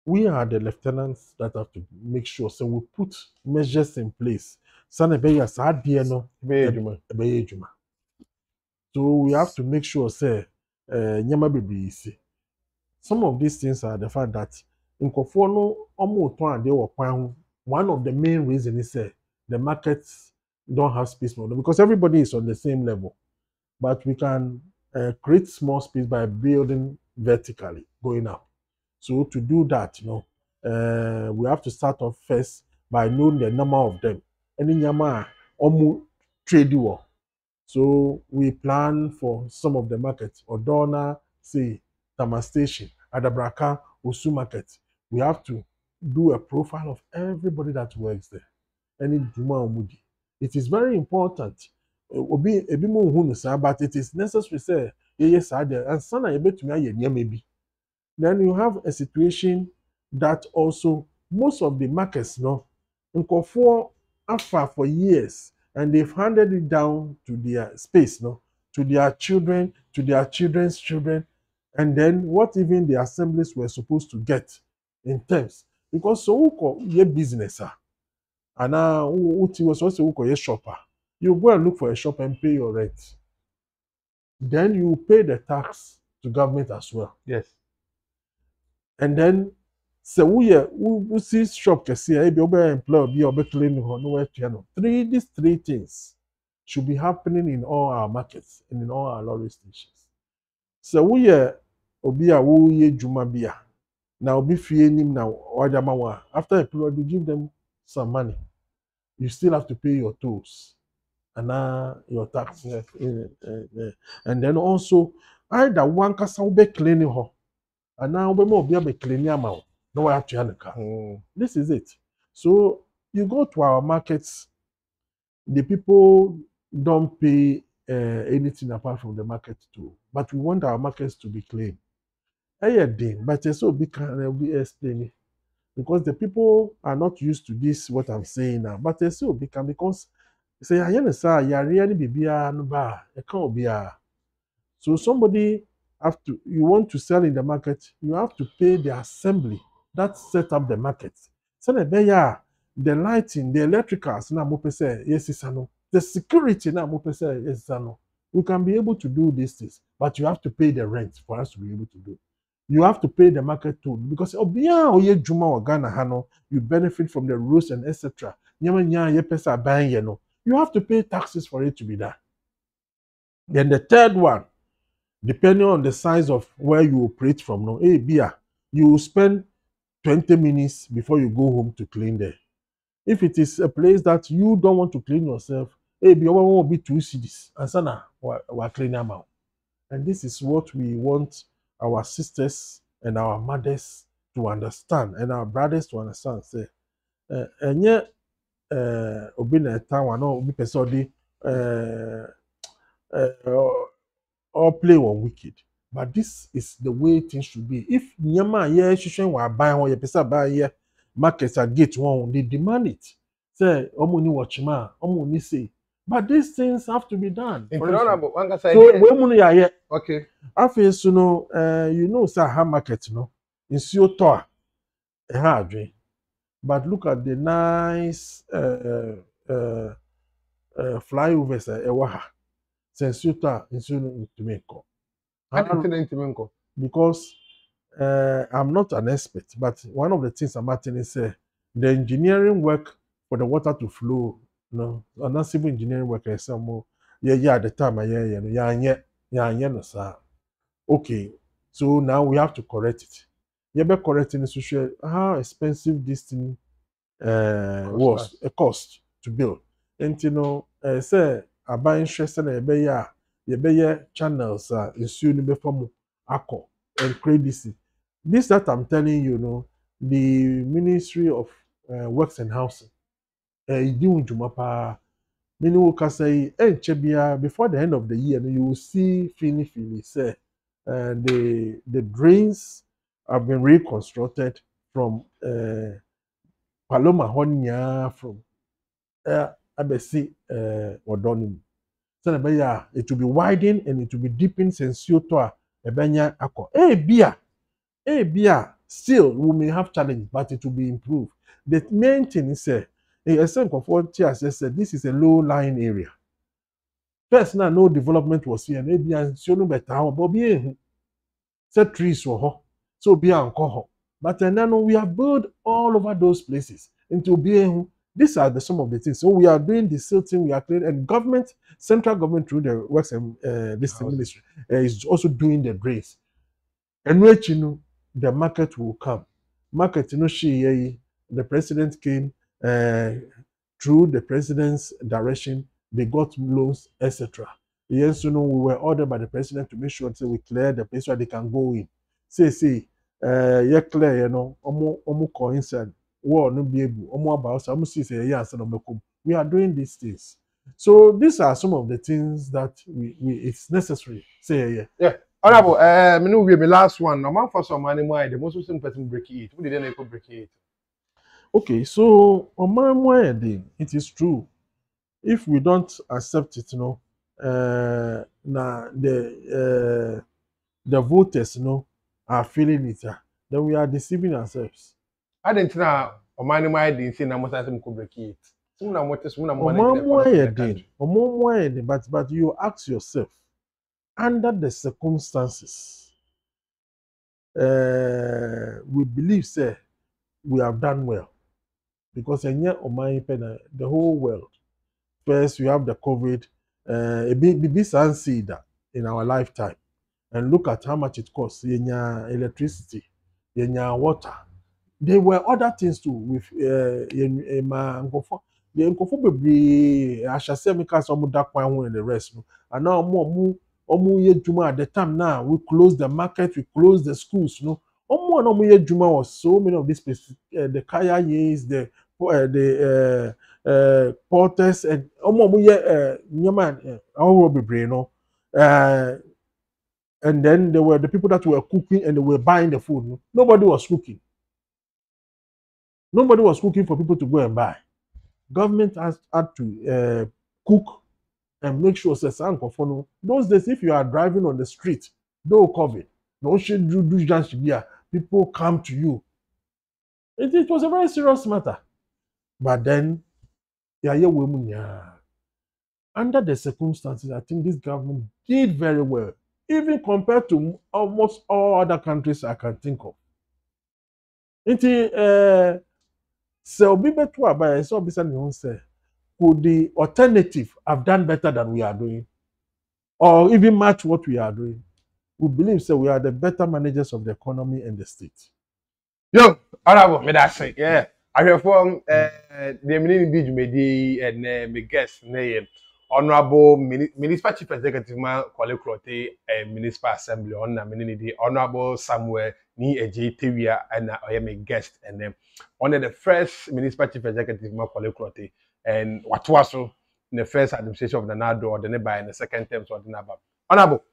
we are the lieutenants that have to make sure. So we put measures in place. Sana beya sa adie no ebeye juma. So we have to make sure, say, nyama bebree si. Some of these things are the fact that in Kofono, one of the main reasons is the markets don't have space for them because everybody is on the same level. But we can create small space by building vertically, going up. So to do that, we have to start off first by knowing the number of them. Any nyama omu trade war. So we plan for some of the markets. Odona, say, Tama Station, Adabraka, Osu Market. We have to do a profile of everybody that works there. Any Juma Omudi. It is very important. But it is necessary say yes, and sana maybe. Then you have a situation that also most of the markets, no, in Kofor Afa for years, and they've handed it down to their space, no, to their children, to their children's children, and then what even the assemblies were supposed to get in terms. Because so ye business, and now uti was also ye shopper. You go and look for a shop and pay your rent. Then you pay the tax to government as well. Yes. And then so we see shop kesi ebi obe employer bi obe clean no these three things should be happening in all our markets and in all our lorry stations. So we obi a wo ye juma bia na obi fie nim na wajama wa after a period you give them some money. You still have to pay your tolls and your tax. And then also either one kasa obe clean ho and now we be cleaning amount. No, I have to This is it. So you go to our markets, the people don't pay anything apart from the market too. But we want our markets to be clean. But it's so big can be explaining because the people are not used to this what I'm saying now. But it's so big because say I understand you really be no bar, it can't be. So somebody you want to sell in the market, you have to pay the assembly that set up the market. So the lighting, the electricals, the security, we can be able to do these things, but you have to pay the rent for us to be able to do. You have to pay the market too, because you benefit from the rules and etc. You have to pay taxes for it to be done. Then the third one, depending on the size of where you operate from, you will spend 20 minutes before you go home to clean there. If it is a place that you don't want to clean yourself, will be 2 cities. And sana, we're cleaning them out. And this is what we want our sisters and our mothers to understand and our brothers to understand. Say, enye obi na town no obi person dey or play on wicked. But this is the way things should be. If nyama ye shushen wa buy one ye pesa buy ye markets are gate one, they demand it. Say omo ni watchman, omo ni say. But these things have to be done. So we munu ya ye. Okay. Afi so no you know say ha market no. Nsuo to a ha adwen. But look at the nice flyovers ewa ha. Since you ta nsuo to make ko. Because I'm not an expert, but one of the things I'm at is the engineering work for the water to flow. No, I'm not civil engineering work. Yeah, at the time, no, sir. Okay, so now we have to correct it. Yeah, be correcting the how expensive this thing was a cost to build. And you know, say about interest and a channels issue be from ACO and credit. This that I'm telling you, know, the Ministry of Works and Housing, doing Jumapa, meaning we can say, before the end of the year, you will see Fini say, the drains have been reconstructed from Paloma Honya, from Abesi Odonim. So it will be widened and it will be deepened since you to Ebenya Ako. Bia, still we may have challenge, but it will be improved. The main thing is a sense of what TS said, this is a low-lying area. First, now no development was here, maybe and so no better, but be set trees for so be uncle. But then we have built all over those places into being. These are some of the things. So we are doing the same thing, we are clearing, and government, central government through the works and this ministry is also doing the drains. And you the market will come. Market, the president came through the president's direction, they got loans, etc. Yes, we were ordered by the president to make sure that we clear the place where they can go in. Say, yeah, clear, omo coincide, war no be able, omo about, omo see say yeah, we are doing these things. So these are some of the things that it's necessary. Say yeah. Honorable, me know we be last one. No man for some money more. The most recent person break it. Who did they break it? Okay, so on my mind, it is true. If we don't accept it, now the voters, are feeling it, then we are deceiving ourselves. I didn't know on my mind didn't say na most them could break it. But you ask yourself, under the circumstances, we believe, say, we have done well. Because the whole world. First, we have the COVID, that in our lifetime. And look at how much it costs. Electricity, water. There were other things too with the Nkofo I shall say because some dark one and the rest. And now more at the time now we close the market, we close the schools. Juma was so many of these places, the kaya years, the porters and and then there were the people that were cooking and they were buying the food. Nobody was cooking. Nobody was cooking for people to go and buy. Government had to cook and make sure those days if you are driving on the street, don't COVID, people come to you. It was a very serious matter. But then, under the circumstances, I think this government did very well, even compared to almost all other countries I can think of. So be better by so be say, could the alternative have done better than we are doing, or even match what we are doing? We believe so. We are the better managers of the economy and the state. Yo, honorable, me that say, yeah. I reform the meaning be me and me guess name. Honorable Municipal Chief Executive Man Korle Klottey Municipal Assembly on na menini Honorable Samuel Nii Adjei Tawiah and I am a guest and then one of the first Municipal Chief Executive Man Korle Klottey and what was so in the first administration of the Nado or the nearby in the second term so the Naba. Honorable,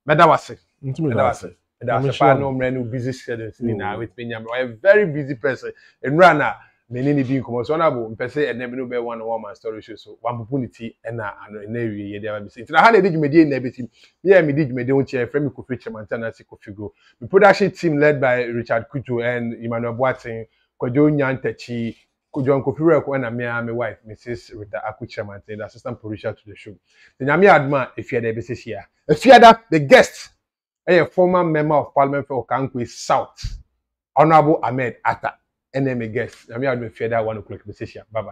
Medawase. Medawase. No busy schedule with me. I'm a very busy person and runner. Many being commercial, per se, and never know better one story show. So, one opportunity and an area they have been saying. How did you mediate everything? Yeah, me did me chair, Fremi Kofi Chamantana Sikofigo. The production team led by Richard Kutu and Emmanuel Boating, Kojo Nyantechi, Kojo Kofi and my wife, Mrs. Rita Akuchaman, the assistant producer to the show. The Nami Adma, if you're the business here. If you're the guest, a former member of Parliament for Okankwe South, Honorable Ahmed Atta. And then my guest. I'm here to 1 o'clock. Bye bye.